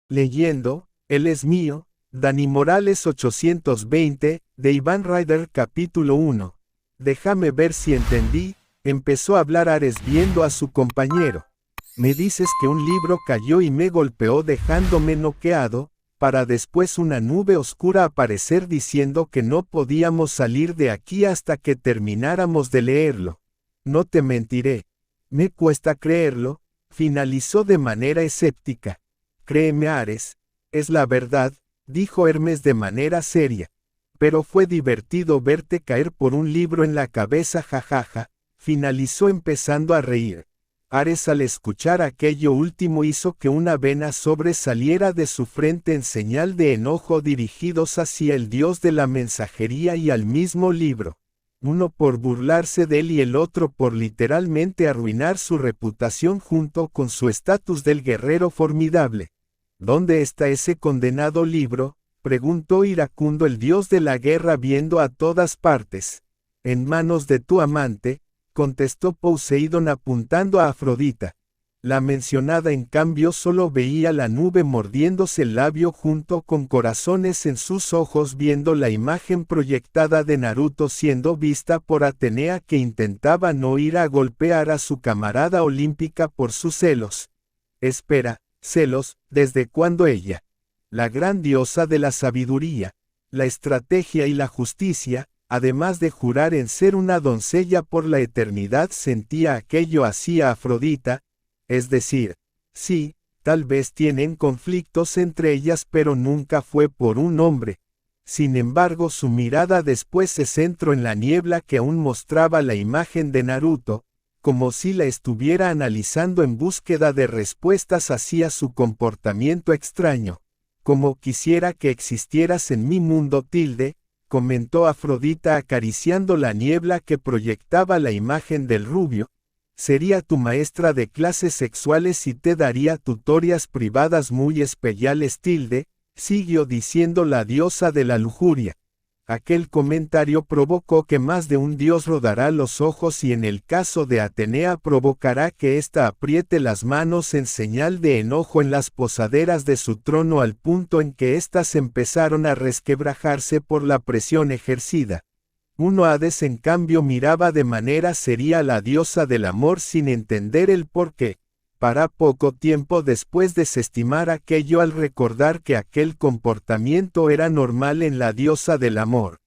Leyendo, Él es mío, Dani Morales 820, de Iván Ryder capítulo 1. Déjame ver si entendí, empezó a hablar Ares viendo a su compañero. Me dices que un libro cayó y me golpeó dejándome noqueado, para después una nube oscura aparecer diciendo que no podíamos salir de aquí hasta que termináramos de leerlo. No te mentiré. Me cuesta creerlo, finalizó de manera escéptica. Créeme Ares, es la verdad, dijo Hermes de manera seria. Pero fue divertido verte caer por un libro en la cabeza, jajaja, finalizó empezando a reír. Ares al escuchar aquello último hizo que una vena sobresaliera de su frente en señal de enojo dirigidos hacia el dios de la mensajería y al mismo libro. Uno por burlarse de él y el otro por literalmente arruinar su reputación junto con su estatus del guerrero formidable. ¿Dónde está ese condenado libro?, preguntó iracundo el dios de la guerra viendo a todas partes. En manos de tu amante, contestó Poseidón apuntando a Afrodita. La mencionada en cambio solo veía la nube mordiéndose el labio junto con corazones en sus ojos viendo la imagen proyectada de Naruto siendo vista por Atenea que intentaba no ir a golpear a su camarada olímpica por sus celos. Espera, celos, ¿desde cuándo ella? La gran diosa de la sabiduría, la estrategia y la justicia, además de jurar en ser una doncella por la eternidad sentía aquello hacia Afrodita, es decir, sí, tal vez tienen conflictos entre ellas pero nunca fue por un hombre. Sin embargo su mirada después se centró en la niebla que aún mostraba la imagen de Naruto, como si la estuviera analizando en búsqueda de respuestas hacia su comportamiento extraño. Como quisiera que existieras en mi mundo comentó Afrodita acariciando la niebla que proyectaba la imagen del rubio. Sería tu maestra de clases sexuales y te daría tutorías privadas muy especiales siguió diciendo la diosa de la lujuria. Aquel comentario provocó que más de un dios rodará los ojos y en el caso de Atenea provocará que ésta apriete las manos en señal de enojo en las posaderas de su trono al punto en que éstas empezaron a resquebrajarse por la presión ejercida. Hades en cambio miraba de manera seria a la diosa del amor sin entender el porqué. Para poco tiempo después desestimar aquello al recordar que aquel comportamiento era normal en la diosa del amor.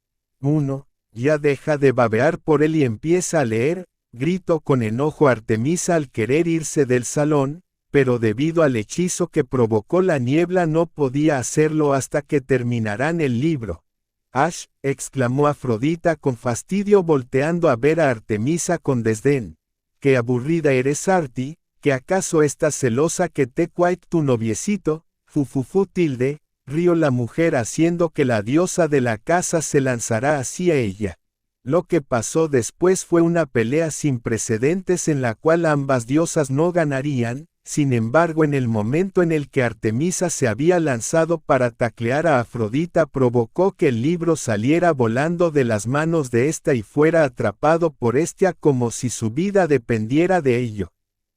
Ya deja de babear por él y empieza a leer, gritó con enojo Artemisa al querer irse del salón, pero debido al hechizo que provocó la niebla no podía hacerlo hasta que terminaran el libro. ¡Ash!, exclamó Afrodita con fastidio volteando a ver a Artemisa con desdén. ¡Qué aburrida eres Arti! ¿Que acaso estás celosa que te cuite tu noviecito? Rió la mujer haciendo que la diosa de la casa se lanzara hacia ella. Lo que pasó después fue una pelea sin precedentes en la cual ambas diosas no ganarían, sin embargo en el momento en el que Artemisa se había lanzado para taclear a Afrodita provocó que el libro saliera volando de las manos de ésta y fuera atrapado por esta como si su vida dependiera de ello.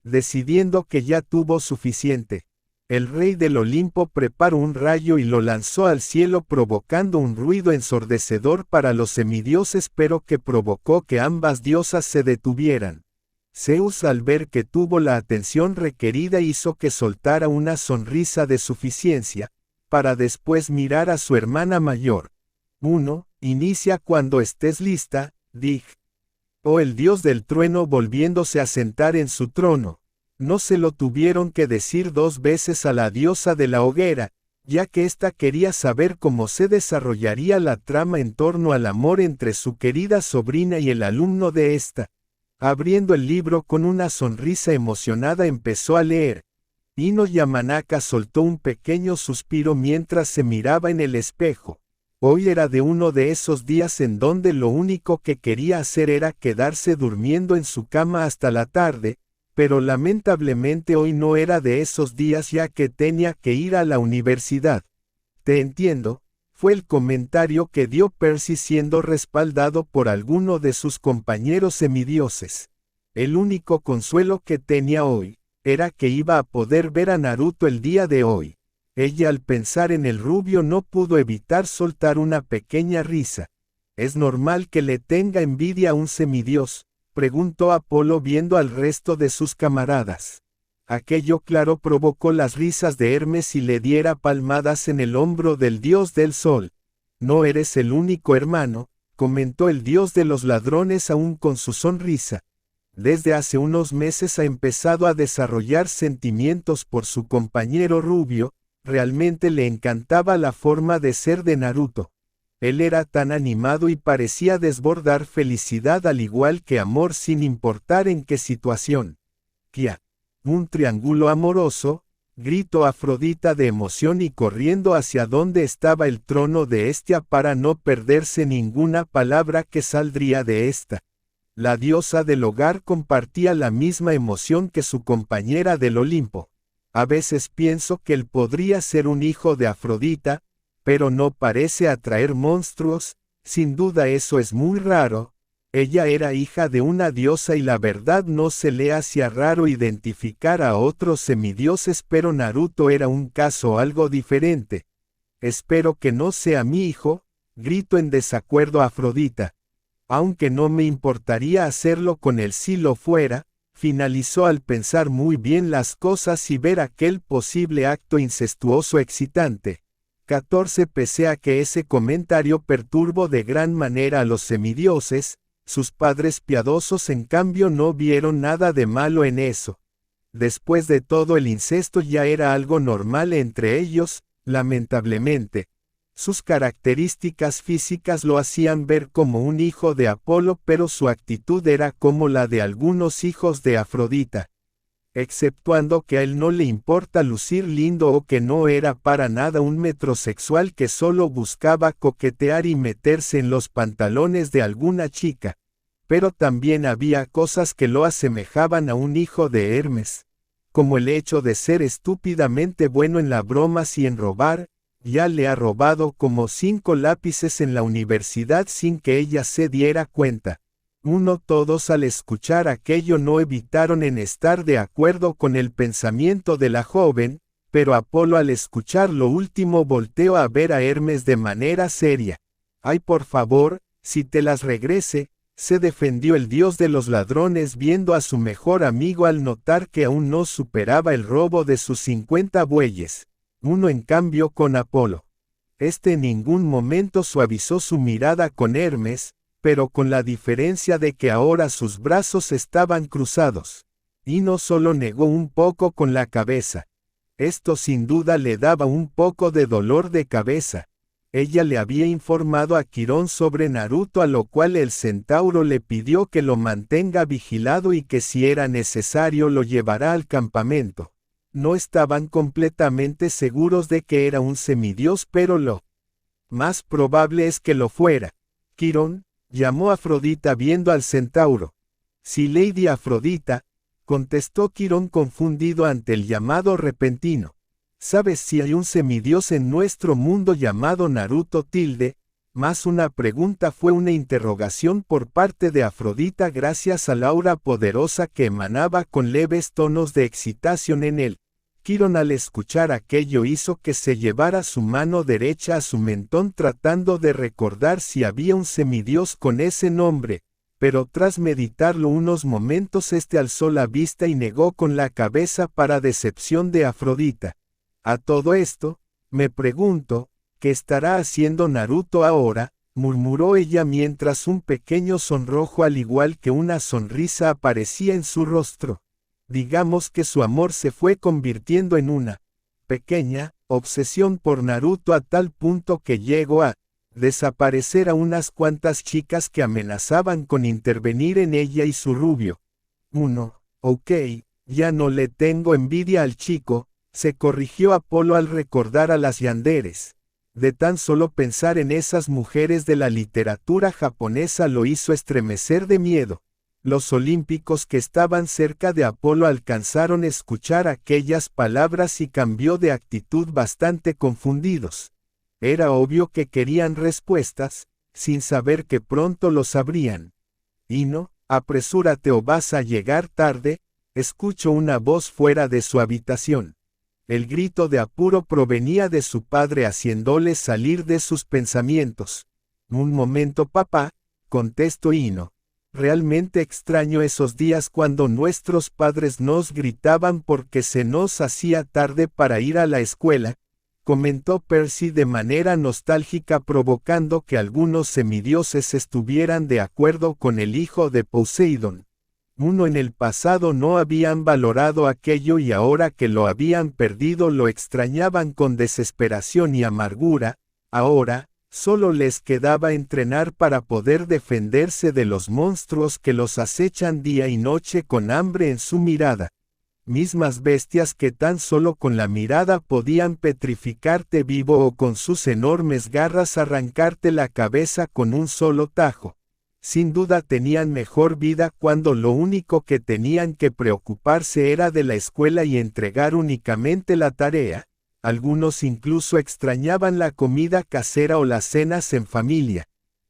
Decidiendo que ya tuvo suficiente, el rey del Olimpo preparó un rayo y lo lanzó al cielo provocando un ruido ensordecedor para los semidioses pero que provocó que ambas diosas se detuvieran. Zeus al ver que tuvo la atención requerida hizo que soltara una sonrisa de suficiencia, para después mirar a su hermana mayor. Inicia cuando estés lista, dijo. El dios del trueno volviéndose a sentar en su trono. No se lo tuvieron que decir dos veces a la diosa de la hoguera, ya que ésta quería saber cómo se desarrollaría la trama en torno al amor entre su querida sobrina y el alumno de ésta. Abriendo el libro con una sonrisa emocionada empezó a leer. Ino Yamanaka soltó un pequeño suspiro mientras se miraba en el espejo. Hoy era de uno de esos días en donde lo único que quería hacer era quedarse durmiendo en su cama hasta la tarde, pero lamentablemente hoy no era de esos días ya que tenía que ir a la universidad. Te entiendo, fue el comentario que dio Percy siendo respaldado por alguno de sus compañeros semidioses. El único consuelo que tenía hoy, era que iba a poder ver a Naruto el día de hoy. Ella al pensar en el rubio no pudo evitar soltar una pequeña risa. ¿Es normal que le tenga envidia a un semidios?, preguntó Apolo viendo al resto de sus camaradas. Aquello claro provocó las risas de Hermes y le diera palmadas en el hombro del dios del sol. No eres el único hermano, comentó el dios de los ladrones aún con su sonrisa. Desde hace unos meses ha empezado a desarrollar sentimientos por su compañero rubio, realmente le encantaba la forma de ser de Naruto. Él era tan animado y parecía desbordar felicidad al igual que amor sin importar en qué situación. Kia. Un triángulo amoroso, gritó Afrodita de emoción y corriendo hacia donde estaba el trono de Hestia para no perderse ninguna palabra que saldría de esta. La diosa del hogar compartía la misma emoción que su compañera del Olimpo. A veces pienso que él podría ser un hijo de Afrodita, pero no parece atraer monstruos, sin duda eso es muy raro. Ella era hija de una diosa y la verdad no se le hacía raro identificar a otros semidioses, pero Naruto era un caso algo diferente. Espero que no sea mi hijo, gritó en desacuerdo Afrodita. Aunque no me importaría hacerlo con él si lo fuera, finalizó al pensar muy bien las cosas y ver aquel posible acto incestuoso excitante. 14 Pese a que ese comentario perturbó de gran manera a los semidioses, sus padres piadosos en cambio no vieron nada de malo en eso. Después de todo el incesto ya era algo normal entre ellos, lamentablemente. Sus características físicas lo hacían ver como un hijo de Apolo, pero su actitud era como la de algunos hijos de Afrodita. Exceptuando que a él no le importa lucir lindo o que no era para nada un metrosexual que solo buscaba coquetear y meterse en los pantalones de alguna chica. Pero también había cosas que lo asemejaban a un hijo de Hermes. Como el hecho de ser estúpidamente bueno en las bromas y en robar. Ya le ha robado como 5 lápices en la universidad sin que ella se diera cuenta. Todos al escuchar aquello no evitaron en estar de acuerdo con el pensamiento de la joven, pero Apolo al escuchar lo último volteó a ver a Hermes de manera seria. «Ay, por favor, si te las regrese», se defendió el dios de los ladrones viendo a su mejor amigo al notar que aún no superaba el robo de sus 50 bueyes. En cambio con Apolo. Este en ningún momento suavizó su mirada con Hermes, pero con la diferencia de que ahora sus brazos estaban cruzados. Y no solo negó un poco con la cabeza. Esto sin duda le daba un poco de dolor de cabeza. Ella le había informado a Quirón sobre Naruto, a lo cual el centauro le pidió que lo mantenga vigilado y que si era necesario lo llevará al campamento. No estaban completamente seguros de que era un semidios, pero lo más probable es que lo fuera. Quirón, llamó Afrodita viendo al centauro. Sí, Lady Afrodita, contestó Quirón confundido ante el llamado repentino. ¿Sabes si hay un semidios en nuestro mundo llamado Naruto tilde? Más una pregunta fue una interrogación por parte de Afrodita gracias al aura poderosa que emanaba con leves tonos de excitación en él. Quirón al escuchar aquello hizo que se llevara su mano derecha a su mentón tratando de recordar si había un semidios con ese nombre, pero tras meditarlo unos momentos alzó la vista y negó con la cabeza para decepción de Afrodita. A todo esto, me pregunto, ¿qué estará haciendo Naruto ahora?, murmuró ella mientras un pequeño sonrojo al igual que una sonrisa aparecía en su rostro. Digamos que su amor se fue convirtiendo en una pequeña obsesión por Naruto a tal punto que llegó a desaparecer a unas cuantas chicas que amenazaban con intervenir en ella y su rubio. Ok, ya no le tengo envidia al chico, se corrigió Apolo al recordar a las yanderes. De tan solo pensar en esas mujeres de la literatura japonesa lo hizo estremecer de miedo. Los olímpicos que estaban cerca de Apolo alcanzaron a escuchar aquellas palabras y cambió de actitud bastante confundidos. Era obvio que querían respuestas, sin saber que pronto lo sabrían. Ino, apresúrate o vas a llegar tarde, escuchó una voz fuera de su habitación. El grito de apuro provenía de su padre haciéndole salir de sus pensamientos. Un momento, papá, contestó Ino. Realmente extraño esos días cuando nuestros padres nos gritaban porque se nos hacía tarde para ir a la escuela, comentó Percy de manera nostálgica, provocando que algunos semidioses estuvieran de acuerdo con el hijo de Poseidón. Uno en el pasado no habían valorado aquello y ahora que lo habían perdido lo extrañaban con desesperación y amargura. Ahora, solo les quedaba entrenar para poder defenderse de los monstruos que los acechan día y noche con hambre en su mirada. Mismas bestias que tan solo con la mirada podían petrificarte vivo o con sus enormes garras arrancarte la cabeza con un solo tajo. Sin duda tenían mejor vida cuando lo único que tenían que preocuparse era de la escuela y entregar únicamente la tarea. Algunos incluso extrañaban la comida casera o las cenas en familia.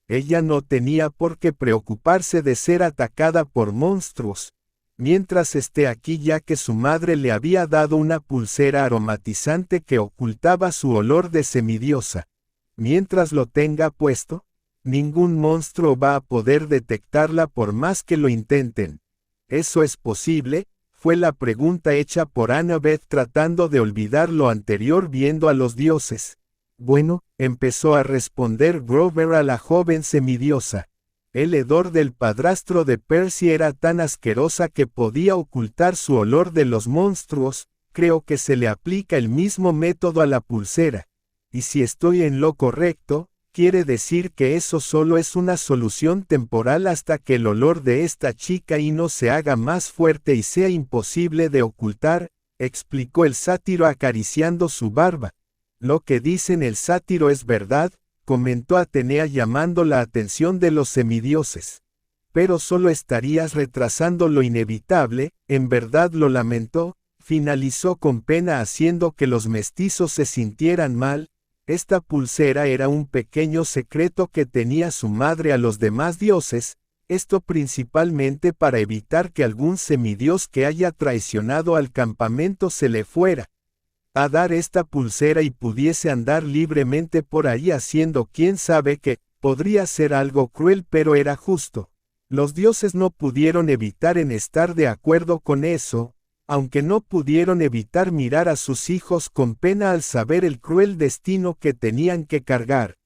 Ella no tenía por qué preocuparse de ser atacada por monstruos. Mientras esté aquí, ya que su madre le había dado una pulsera aromatizante que ocultaba su olor de semidiosa. Mientras lo tenga puesto, ningún monstruo va a poder detectarla por más que lo intenten. ¿Eso es posible?, fue la pregunta hecha por Annabeth tratando de olvidar lo anterior viendo a los dioses. Bueno, empezó a responder Grover a la joven semidiosa. El hedor del padrastro de Percy era tan asquerosa que podía ocultar su olor de los monstruos. Creo que se le aplica el mismo método a la pulsera. Y si estoy en lo correcto, quiere decir que eso solo es una solución temporal hasta que el olor de esta chica Ino se haga más fuerte y sea imposible de ocultar, explicó el sátiro acariciando su barba. Lo que dicen el sátiro es verdad, comentó Atenea llamando la atención de los semidioses. Pero solo estarías retrasando lo inevitable, en verdad lo lamentó, finalizó con pena haciendo que los mestizos se sintieran mal. Esta pulsera era un pequeño secreto que tenía su madre a los demás dioses, esto principalmente para evitar que algún semidios que haya traicionado al campamento se le fuera a dar esta pulsera y pudiese andar libremente por ahí haciendo quién sabe qué. Podría ser algo cruel, pero era justo. Los dioses no pudieron evitar en estar de acuerdo con eso, aunque no pudieron evitar mirar a sus hijos con pena al saber el cruel destino que tenían que cargar.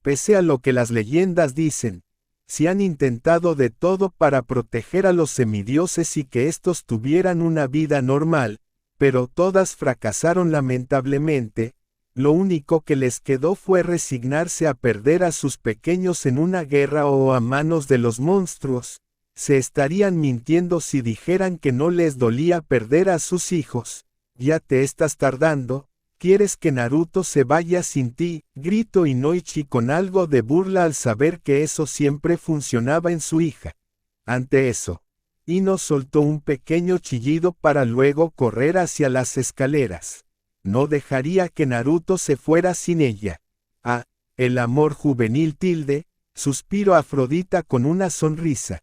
Pese a lo que las leyendas dicen, si han intentado de todo para proteger a los semidioses y que estos tuvieran una vida normal, pero todas fracasaron lamentablemente. Lo único que les quedó fue resignarse a perder a sus pequeños en una guerra o a manos de los monstruos. Se estarían mintiendo si dijeran que no les dolía perder a sus hijos. Ya te estás tardando, ¿quieres que Naruto se vaya sin ti?, gritó Inoichi con algo de burla al saber que eso siempre funcionaba en su hija. Ante eso, Ino soltó un pequeño chillido para luego correr hacia las escaleras. No dejaría que Naruto se fuera sin ella. Ah, el amor juvenil suspiró Afrodita con una sonrisa.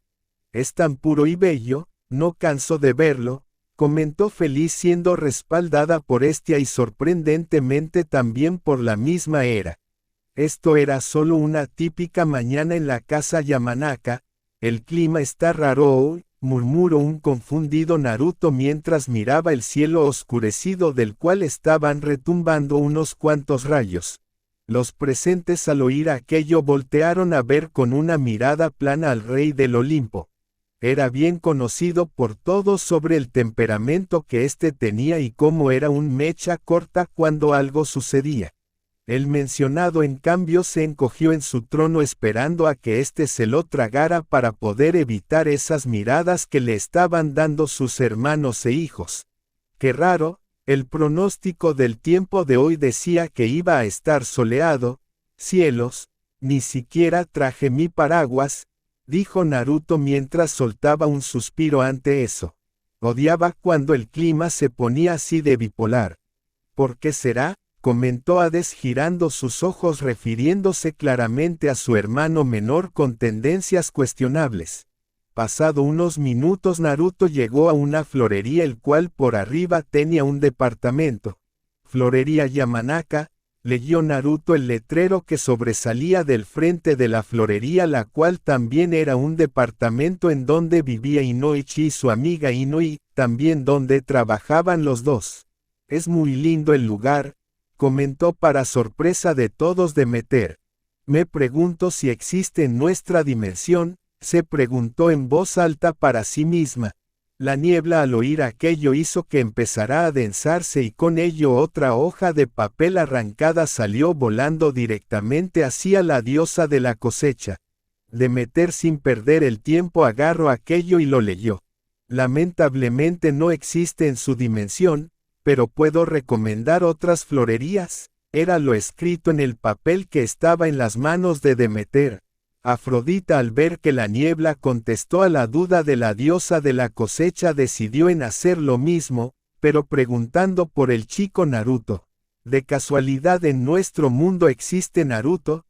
Es tan puro y bello, no canso de verlo, comentó feliz siendo respaldada por Hestia y sorprendentemente también por la misma Hera. Esto era solo una típica mañana en la casa Yamanaka. El clima está raro hoy, murmuró un confundido Naruto mientras miraba el cielo oscurecido del cual estaban retumbando unos cuantos rayos. Los presentes al oír aquello voltearon a ver con una mirada plana al rey del Olimpo. Era bien conocido por todos sobre el temperamento que éste tenía y cómo era un mecha corta cuando algo sucedía. El mencionado en cambio se encogió en su trono esperando a que éste se lo tragara para poder evitar esas miradas que le estaban dando sus hermanos e hijos. Qué raro, el pronóstico del tiempo de hoy decía que iba a estar soleado. Cielos, ni siquiera traje mi paraguas, dijo Naruto mientras soltaba un suspiro ante eso. Odiaba cuando el clima se ponía así de bipolar. ¿Por qué será?, comentó Hades girando sus ojos refiriéndose claramente a su hermano menor con tendencias cuestionables. Pasado unos minutos Naruto llegó a una florería el cual por arriba tenía un departamento. Florería Yamanaka, leyó Naruto el letrero que sobresalía del frente de la florería, la cual también era un departamento en donde vivía Inoichi y su amiga Inoi, también donde trabajaban los dos. Es muy lindo el lugar, comentó para sorpresa de todos Demeter. Me pregunto si existe en nuestra dimensión, se preguntó en voz alta para sí misma. La niebla al oír aquello hizo que empezara a densarse y con ello otra hoja de papel arrancada salió volando directamente hacia la diosa de la cosecha. Demeter sin perder el tiempo agarró aquello y lo leyó. Lamentablemente no existe en su dimensión, pero puedo recomendar otras florerías. Era lo escrito en el papel que estaba en las manos de Demeter. Afrodita, al ver que la niebla contestó a la duda de la diosa de la cosecha, decidió en hacer lo mismo, pero preguntando por el chico Naruto. ¿De casualidad en nuestro mundo existe Naruto?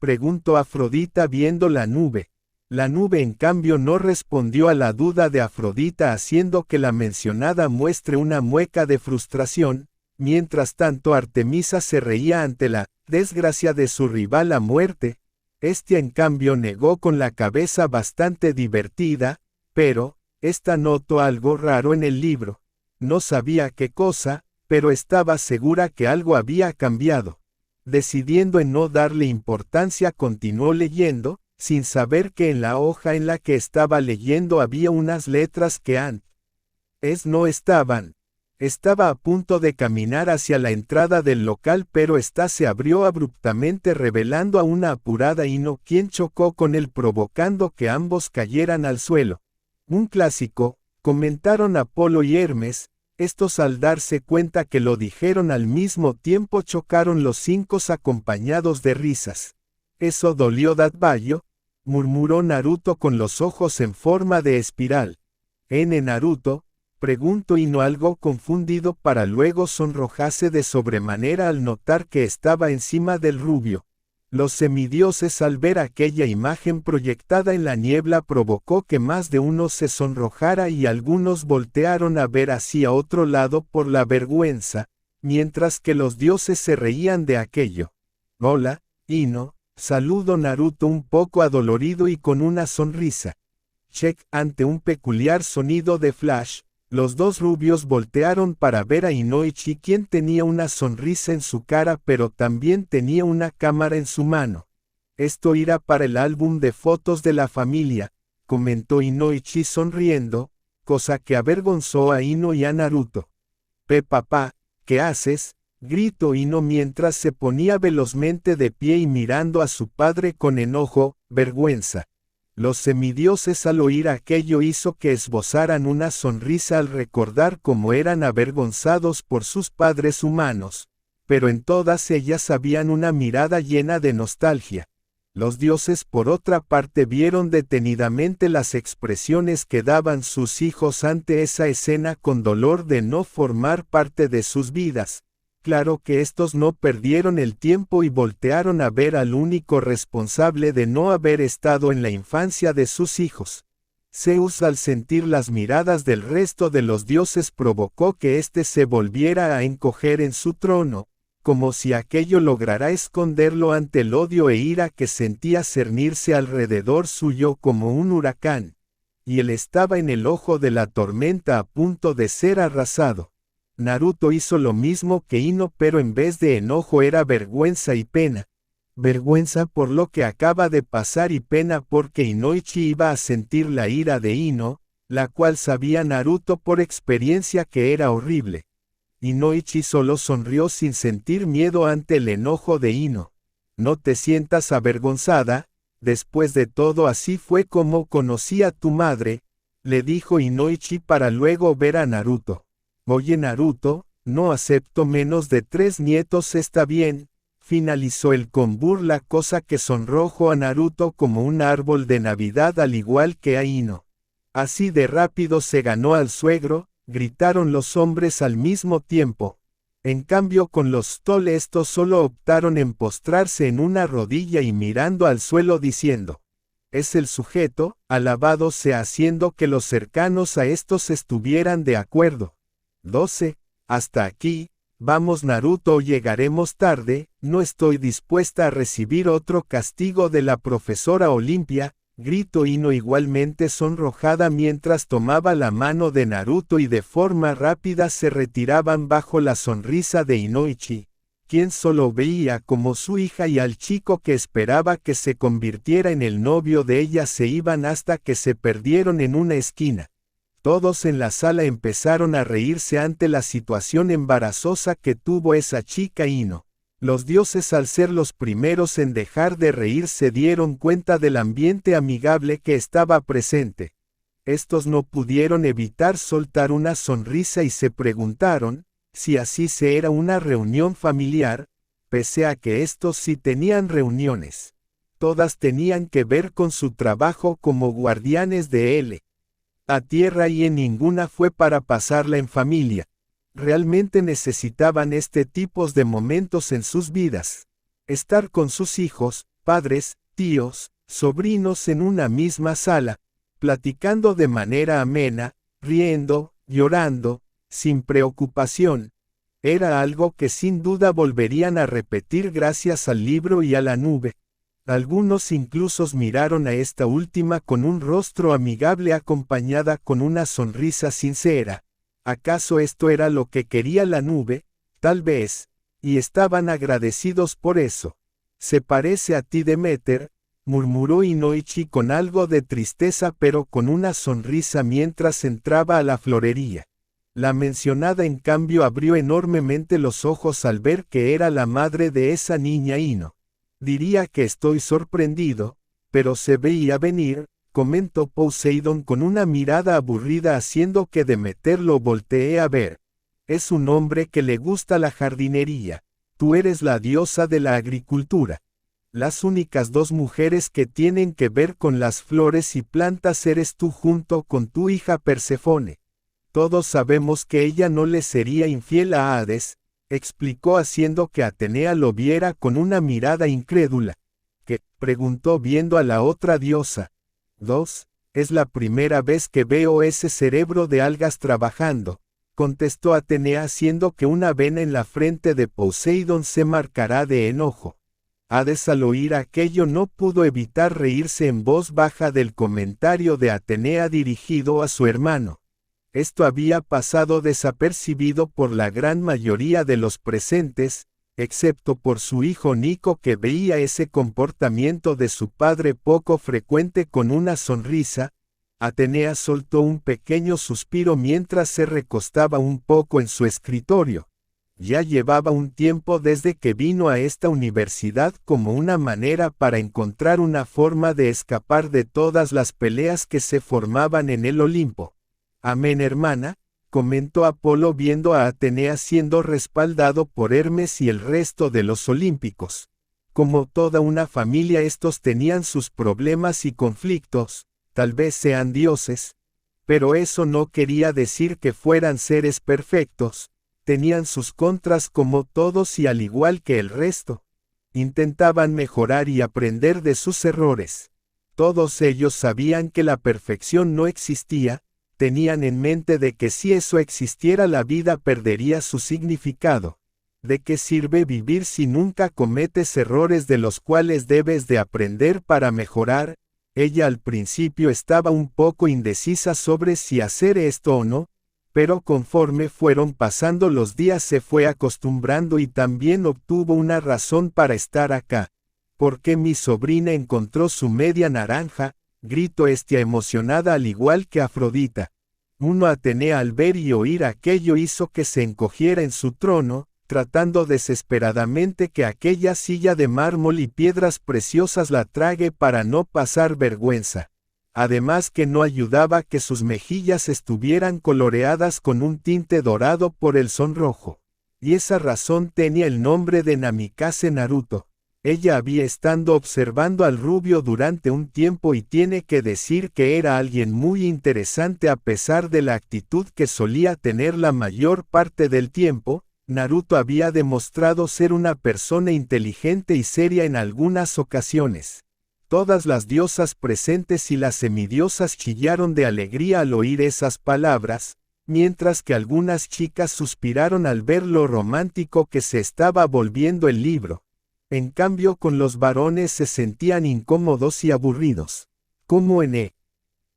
Preguntó Afrodita viendo la nube. La nube en cambio no respondió a la duda de Afrodita, haciendo que la mencionada muestre una mueca de frustración. Mientras tanto Artemisa se reía ante la desgracia de su rival a muerte. Este en cambio negó con la cabeza bastante divertida, pero, esta notó algo raro en el libro. No sabía qué cosa, pero estaba segura que algo había cambiado. Decidiendo en no darle importancia, continuó leyendo, sin saber que en la hoja en la que estaba leyendo había unas letras que antes no estaban. Estaba a punto de caminar hacia la entrada del local, pero ésta se abrió abruptamente revelando a una apurada Ino, quien chocó con él provocando que ambos cayeran al suelo. Un clásico, comentaron Apolo y Hermes. Estos al darse cuenta que lo dijeron al mismo tiempo chocaron los cinco acompañados de risas. Eso dolió Dadbayo, murmuró Naruto con los ojos en forma de espiral. Naruto, preguntó Ino algo confundido para luego sonrojarse de sobremanera al notar que estaba encima del rubio. Los semidioses al ver aquella imagen proyectada en la niebla provocó que más de uno se sonrojara y algunos voltearon a ver hacia otro lado por la vergüenza, mientras que los dioses se reían de aquello. Hola, Ino, saludó Naruto un poco adolorido y con una sonrisa. Check, ante un peculiar sonido de flash. Los dos rubios voltearon para ver a Inoichi, quien tenía una sonrisa en su cara pero también tenía una cámara en su mano. Esto irá para el álbum de fotos de la familia, comentó Inoichi sonriendo, cosa que avergonzó a Ino y a Naruto. Papá, ¿qué haces? Gritó Ino mientras se ponía velozmente de pie y mirando a su padre con enojo, vergüenza. Los semidioses al oír aquello hizo que esbozaran una sonrisa al recordar cómo eran avergonzados por sus padres humanos, pero en todas ellas habían una mirada llena de nostalgia. Los dioses por otra parte vieron detenidamente las expresiones que daban sus hijos ante esa escena con dolor de no formar parte de sus vidas. Claro que estos no perdieron el tiempo y voltearon a ver al único responsable de no haber estado en la infancia de sus hijos. Zeus, al sentir las miradas del resto de los dioses, provocó que éste se volviera a encoger en su trono, como si aquello lograra esconderlo ante el odio e ira que sentía cernirse alrededor suyo como un huracán. Y él estaba en el ojo de la tormenta a punto de ser arrasado. Naruto hizo lo mismo que Ino, pero en vez de enojo era vergüenza y pena. Vergüenza por lo que acaba de pasar y pena porque Inoichi iba a sentir la ira de Ino, la cual sabía Naruto por experiencia que era horrible. Inoichi solo sonrió sin sentir miedo ante el enojo de Ino. No te sientas avergonzada, después de todo así fue como conocí a tu madre, le dijo Inoichi para luego ver a Naruto. Oye Naruto, no acepto menos de 3 nietos, está bien, finalizó él con burla, cosa que sonrojó a Naruto como un árbol de Navidad al igual que a Ino. Así de rápido se ganó al suegro, gritaron los hombres al mismo tiempo. En cambio con los Stoll estos solo optaron en postrarse en una rodilla y mirando al suelo diciendo: es el sujeto, alabado sea, haciendo que los cercanos a estos estuvieran de acuerdo. 12. Hasta aquí, vamos Naruto o llegaremos tarde, no estoy dispuesta a recibir otro castigo de la profesora Olimpia, gritó Ino igualmente sonrojada mientras tomaba la mano de Naruto y de forma rápida se retiraban bajo la sonrisa de Inoichi, quien solo veía como su hija y al chico que esperaba que se convirtiera en el novio de ella se iban hasta que se perdieron en una esquina. Todos en la sala empezaron a reírse ante la situación embarazosa que tuvo esa chica Ino. Los dioses al ser los primeros en dejar de reír se dieron cuenta del ambiente amigable que estaba presente. Estos no pudieron evitar soltar una sonrisa y se preguntaron si así se era una reunión familiar, pese a que estos sí tenían reuniones. Todas tenían que ver con su trabajo como guardianes de L. A tierra y en ninguna fue para pasarla en familia. Realmente necesitaban este tipo de momentos en sus vidas. Estar con sus hijos, padres, tíos, sobrinos en una misma sala, platicando de manera amena, riendo, llorando, sin preocupación. Era algo que sin duda volverían a repetir gracias al libro y a la nube. Algunos incluso miraron a esta última con un rostro amigable acompañada con una sonrisa sincera. ¿Acaso esto era lo que quería la nube? Tal vez. Y estaban agradecidos por eso. Se parece a ti, Demeter, murmuró Inoichi con algo de tristeza pero con una sonrisa mientras entraba a la florería. La mencionada en cambio abrió enormemente los ojos al ver que era la madre de esa niña Ino. Diría que estoy sorprendido, pero se veía venir, comentó Poseidon con una mirada aburrida haciendo que Demeter lo voltee a ver. Es un hombre que le gusta la jardinería. Tú eres la diosa de la agricultura. Las únicas dos mujeres que tienen que ver con las flores y plantas eres tú junto con tu hija Persefone. Todos sabemos que ella no le sería infiel a Hades, explicó haciendo que Atenea lo viera con una mirada incrédula. ¿Qué? Preguntó viendo a la otra diosa. 2. Es la primera vez que veo ese cerebro de algas trabajando, contestó Atenea haciendo que una vena en la frente de Poseidon se marcara de enojo. Hades al oír aquello no pudo evitar reírse en voz baja del comentario de Atenea dirigido a su hermano. Esto había pasado desapercibido por la gran mayoría de los presentes, excepto por su hijo Nico que veía ese comportamiento de su padre poco frecuente con una sonrisa. Atenea soltó un pequeño suspiro mientras se recostaba un poco en su escritorio. Ya llevaba un tiempo desde que vino a esta universidad como una manera para encontrar una forma de escapar de todas las peleas que se formaban en el Olimpo. Amén, hermana, comentó Apolo viendo a Atenea siendo respaldado por Hermes y el resto de los olímpicos. Como toda una familia estos tenían sus problemas y conflictos, tal vez sean dioses, pero eso no quería decir que fueran seres perfectos, tenían sus contras como todos y al igual que el resto. Intentaban mejorar y aprender de sus errores. Todos ellos sabían que la perfección no existía, tenían en mente de que si eso existiera la vida perdería su significado. ¿De qué sirve vivir si nunca cometes errores de los cuales debes de aprender para mejorar? Ella al principio estaba un poco indecisa sobre si hacer esto o no, pero conforme fueron pasando los días se fue acostumbrando y también obtuvo una razón para estar acá. ¿Por qué mi sobrina encontró su media naranja? Gritó Hestia emocionada al igual que Afrodita. Atenea al ver y oír aquello hizo que se encogiera en su trono, tratando desesperadamente que aquella silla de mármol y piedras preciosas la trague para no pasar vergüenza. Además que no ayudaba que sus mejillas estuvieran coloreadas con un tinte dorado por el sonrojo. Y esa razón tenía el nombre de Namikaze Naruto. Ella había estado observando al rubio durante un tiempo y tiene que decir que era alguien muy interesante a pesar de la actitud que solía tener la mayor parte del tiempo. Naruto había demostrado ser una persona inteligente y seria en algunas ocasiones. Todas las diosas presentes y las semidiosas chillaron de alegría al oír esas palabras, mientras que algunas chicas suspiraron al ver lo romántico que se estaba volviendo el libro. En cambio, con los varones se sentían incómodos y aburridos. Como en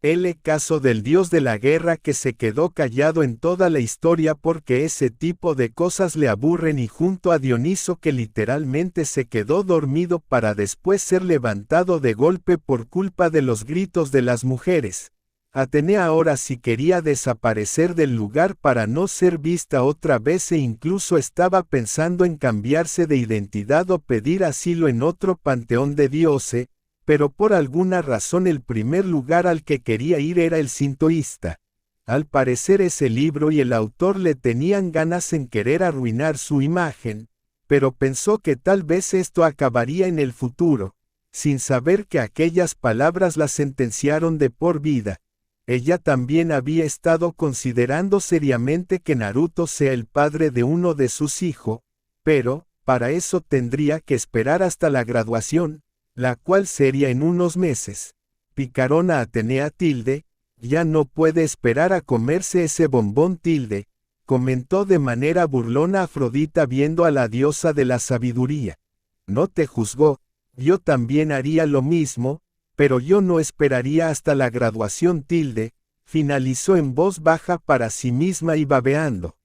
el caso del dios de la guerra que se quedó callado en toda la historia porque ese tipo de cosas le aburren, y junto a Dioniso que literalmente se quedó dormido para después ser levantado de golpe por culpa de los gritos de las mujeres. Atenea ahora sí quería desaparecer del lugar para no ser vista otra vez, e incluso estaba pensando en cambiarse de identidad o pedir asilo en otro panteón de dioses, pero por alguna razón el primer lugar al que quería ir era el sintoísta. Al parecer ese libro y el autor le tenían ganas en querer arruinar su imagen, pero pensó que tal vez esto acabaría en el futuro, sin saber que aquellas palabras la sentenciaron de por vida. Ella también había estado considerando seriamente que Naruto sea el padre de uno de sus hijos, pero, para eso tendría que esperar hasta la graduación, la cual sería en unos meses. Picaron a Atenea tilde, ya no puede esperar a comerse ese bombón tilde, comentó de manera burlona Afrodita viendo a la diosa de la sabiduría. No te juzgó, yo también haría lo mismo, pero yo no esperaría hasta la graduación tilde, finalizó en voz baja para sí misma y babeando.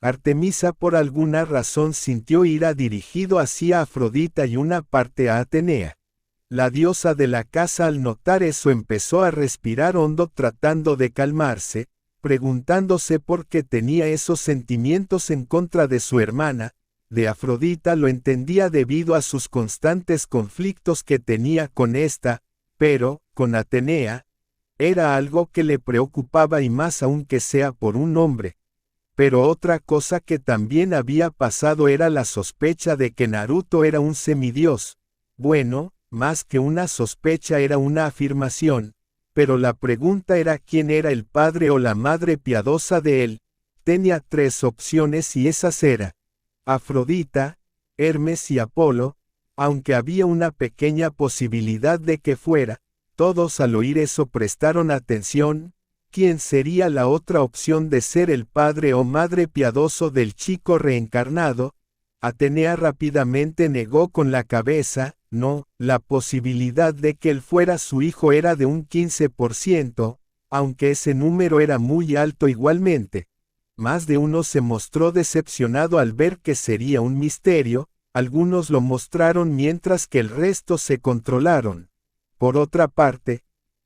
Artemisa por alguna razón sintió ira dirigido hacia Afrodita y una parte a Atenea. La diosa de la casa al notar eso empezó a respirar hondo tratando de calmarse, preguntándose por qué tenía esos sentimientos en contra de su hermana. De Afrodita lo entendía debido a sus constantes conflictos que tenía con esta, pero, con Atenea, era algo que le preocupaba, y más aún que sea por un hombre. Pero otra cosa que también había pasado era la sospecha de que Naruto era un semidios. Bueno, más que una sospecha era una afirmación, pero la pregunta era quién era el padre o la madre piadosa de él. Tenía tres opciones y esas eran Afrodita, Hermes y Apolo, aunque había una pequeña posibilidad de que fuera. Todos al oír eso prestaron atención. ¿Quién sería la otra opción de ser el padre o madre piadoso del chico reencarnado? Atenea rápidamente negó con la cabeza. No, la posibilidad de que él fuera su hijo era de un 15%, aunque ese número era muy alto igualmente. Más de uno se mostró decepcionado al ver que sería un misterio, algunos lo mostraron mientras que el resto se controlaron. Por otra parte,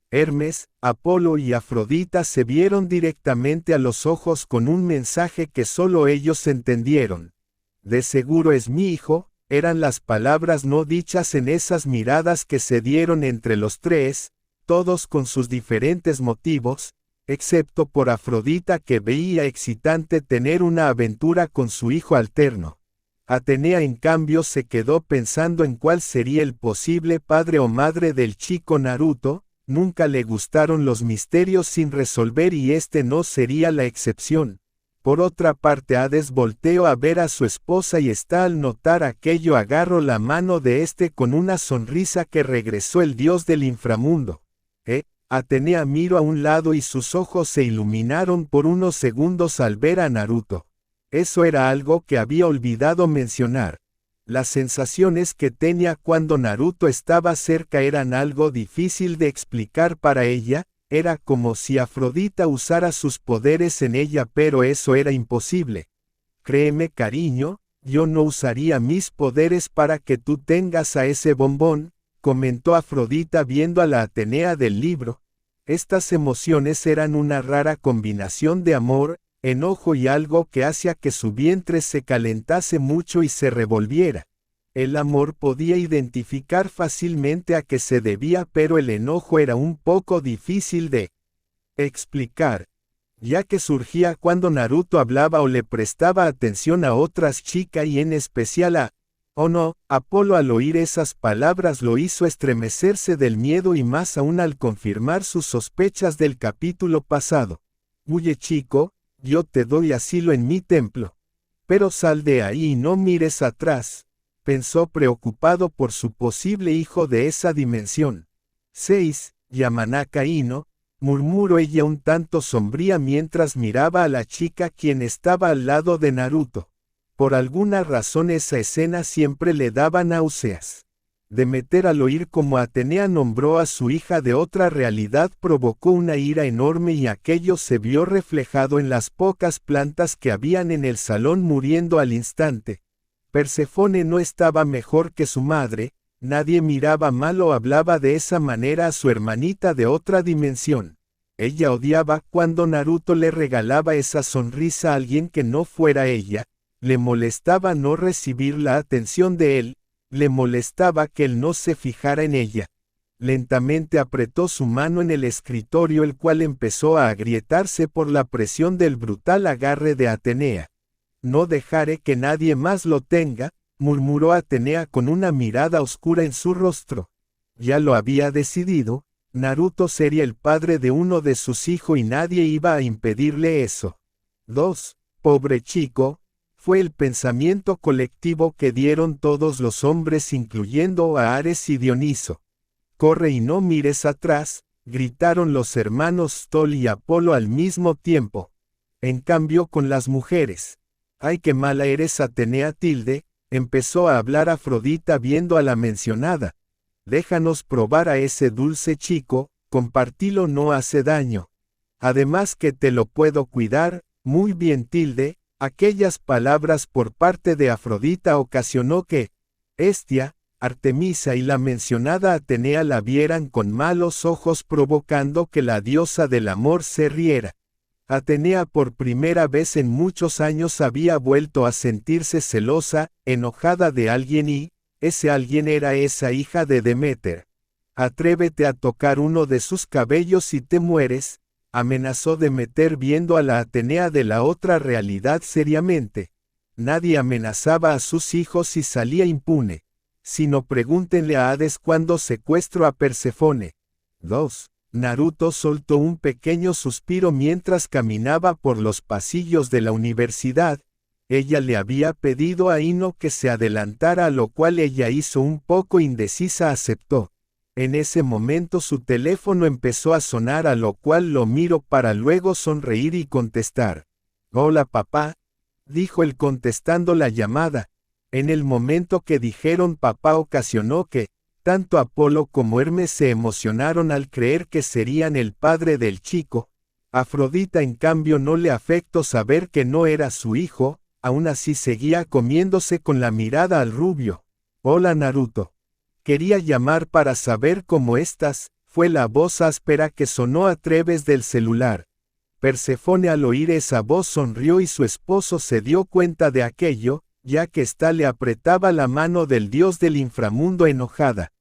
Hermes, Apolo y Afrodita se vieron directamente a los ojos con un mensaje que solo ellos entendieron. De seguro es mi hijo. Eran las palabras no dichas en esas miradas que se dieron entre los tres, todos con sus diferentes motivos, excepto por Afrodita, que veía excitante tener una aventura con su hijo alterno. Atenea en cambio se quedó pensando en cuál sería el posible padre o madre del chico Naruto. Nunca le gustaron los misterios sin resolver y este no sería la excepción. Por otra parte, Hades volteó a ver a su esposa y al notar aquello agarró la mano de con una sonrisa que regresó el dios del inframundo. Atenea miró a un lado y sus ojos se iluminaron por unos segundos al ver a Naruto. Eso era algo que había olvidado mencionar. Las sensaciones que tenía cuando Naruto estaba cerca eran algo difícil de explicar para ella. Era como si Afrodita usara sus poderes en ella, pero eso era imposible. Créeme, cariño, yo no usaría mis poderes para que tú tengas a ese bombón, comentó Afrodita viendo a la Atenea del libro. Estas emociones eran una rara combinación de amor, enojo y algo que hacía que su vientre se calentase mucho y se revolviera. El amor podía identificar fácilmente a qué se debía, pero el enojo era un poco difícil de explicar, ya que surgía cuando Naruto hablaba o le prestaba atención a otras chicas y en especial a Apolo. Al oír esas palabras lo hizo estremecerse del miedo y más aún al confirmar sus sospechas del capítulo pasado. Huye chico, yo te doy asilo en mi templo. Pero sal de ahí y no mires atrás, pensó preocupado por su posible hijo de esa dimensión. 6. Yamanaka Ino, murmuró ella un tanto sombría mientras miraba a la chica quien estaba al lado de Naruto. Por alguna razón esa escena siempre le daba náuseas. Demeter al oír como Atenea nombró a su hija de otra realidad provocó una ira enorme y aquello se vio reflejado en las pocas plantas que habían en el salón muriendo al instante. Persefone no estaba mejor que su madre, nadie miraba mal o hablaba de esa manera a su hermanita de otra dimensión. Ella odiaba cuando Naruto le regalaba esa sonrisa a alguien que no fuera ella, le molestaba no recibir la atención de él, le molestaba que él no se fijara en ella. Lentamente apretó su mano en el escritorio el cual empezó a agrietarse por la presión del brutal agarre de Atenea. No dejaré que nadie más lo tenga, murmuró Atenea con una mirada oscura en su rostro. Ya lo había decidido, Naruto sería el padre de uno de sus hijos y nadie iba a impedirle eso. 2. Pobre chico, fue el pensamiento colectivo que dieron todos los hombres incluyendo a Ares y Dioniso. Corre y no mires atrás, gritaron los hermanos Stol y Apolo al mismo tiempo. En cambio con las mujeres. ¡Ay qué mala eres Atenea tilde! Empezó a hablar Afrodita viendo a la mencionada. Déjanos probar a ese dulce chico, compartilo no hace daño. Además que te lo puedo cuidar, muy bien tilde. Aquellas palabras por parte de Afrodita ocasionó que Hestia, Artemisa y la mencionada Atenea la vieran con malos ojos provocando que la diosa del amor se riera. Atenea por primera vez en muchos años había vuelto a sentirse celosa, enojada de alguien y, ese alguien era esa hija de Deméter. Atrévete a tocar uno de sus cabellos y te mueres, amenazó Deméter viendo a la Atenea de la otra realidad seriamente. Nadie amenazaba a sus hijos y salía impune. Sino pregúntenle a Hades cuando secuestró a Persefone. 2. Naruto soltó un pequeño suspiro mientras caminaba por los pasillos de la universidad. Ella le había pedido a Ino que se adelantara, a lo cual ella hizo un poco indecisa aceptó. En ese momento su teléfono empezó a sonar, a lo cual lo miró para luego sonreír y contestar. «Hola papá», dijo él contestando la llamada. En el momento que dijeron papá ocasionó que, tanto Apolo como Hermes se emocionaron al creer que serían el padre del chico. Afrodita en cambio no le afectó saber que no era su hijo, aún así seguía comiéndose con la mirada al rubio. «Hola Naruto. Quería llamar para saber cómo estás», fue la voz áspera que sonó a través del celular. Persefone al oír esa voz sonrió y su esposo se dio cuenta de aquello, ya que ésta le apretaba la mano del dios del inframundo enojada.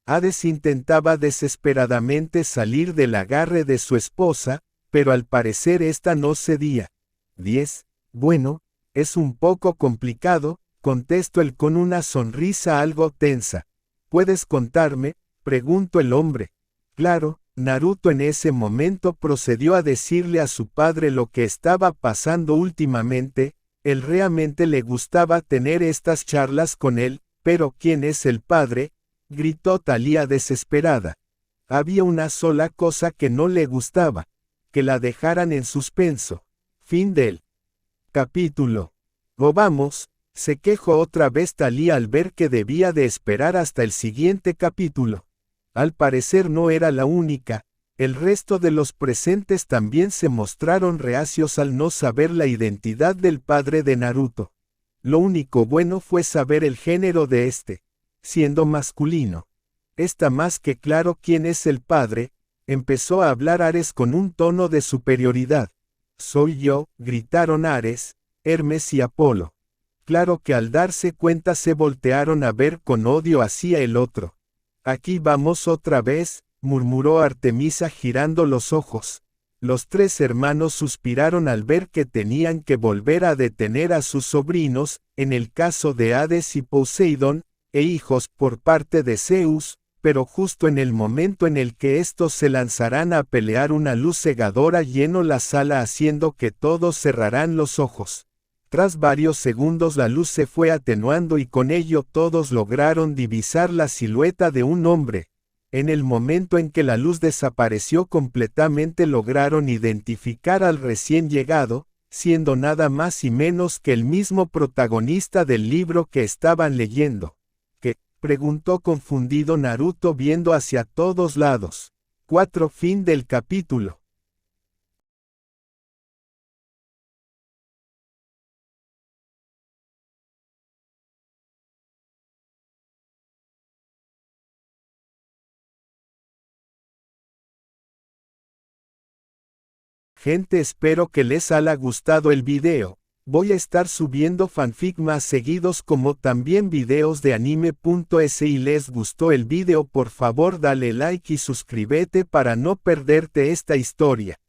Hades intentaba desesperadamente salir del agarre de su esposa, pero al parecer ésta no cedía. 10. Bueno, es un poco complicado, contestó él con una sonrisa algo tensa. ¿Puedes contarme?, preguntó el hombre. Claro, Naruto en ese momento procedió a decirle a su padre lo que estaba pasando últimamente. Él realmente le gustaba tener estas charlas con él, pero ¿quién es el padre?, gritó Thalía desesperada. Había una sola cosa que no le gustaba, que la dejaran en suspenso. Fin del capítulo. «Oh vamos», se quejó otra vez Thalía al ver que debía de esperar hasta el siguiente capítulo. Al parecer no era la única, el resto de los presentes también se mostraron reacios al no saber la identidad del padre de Naruto. Lo único bueno fue saber el género de este, siendo masculino. Está más que claro quién es el padre, empezó a hablar Ares con un tono de superioridad. «Soy yo», gritaron Ares, Hermes y Apolo. Claro que al darse cuenta se voltearon a ver con odio hacia el otro. «Aquí vamos otra vez», murmuró Artemisa girando los ojos. Los tres hermanos suspiraron al ver que tenían que volver a detener a sus sobrinos, en el caso de Hades y Poseidón, e hijos por parte de Zeus, pero justo en el momento en el que estos se lanzarán a pelear una luz cegadora llenó la sala haciendo que todos cerraran los ojos. Tras varios segundos la luz se fue atenuando y con ello todos lograron divisar la silueta de un hombre. En el momento en que la luz desapareció completamente lograron identificar al recién llegado, siendo nada más y menos que el mismo protagonista del libro que estaban leyendo. ¿Qué? Preguntó confundido Naruto viendo hacia todos lados. 4. Fin del capítulo. Gente, espero que les haya gustado el video. Voy a estar subiendo fanfic más seguidos como también videos de anime.es. Si les gustó el video por favor dale like y suscríbete para no perderte esta historia.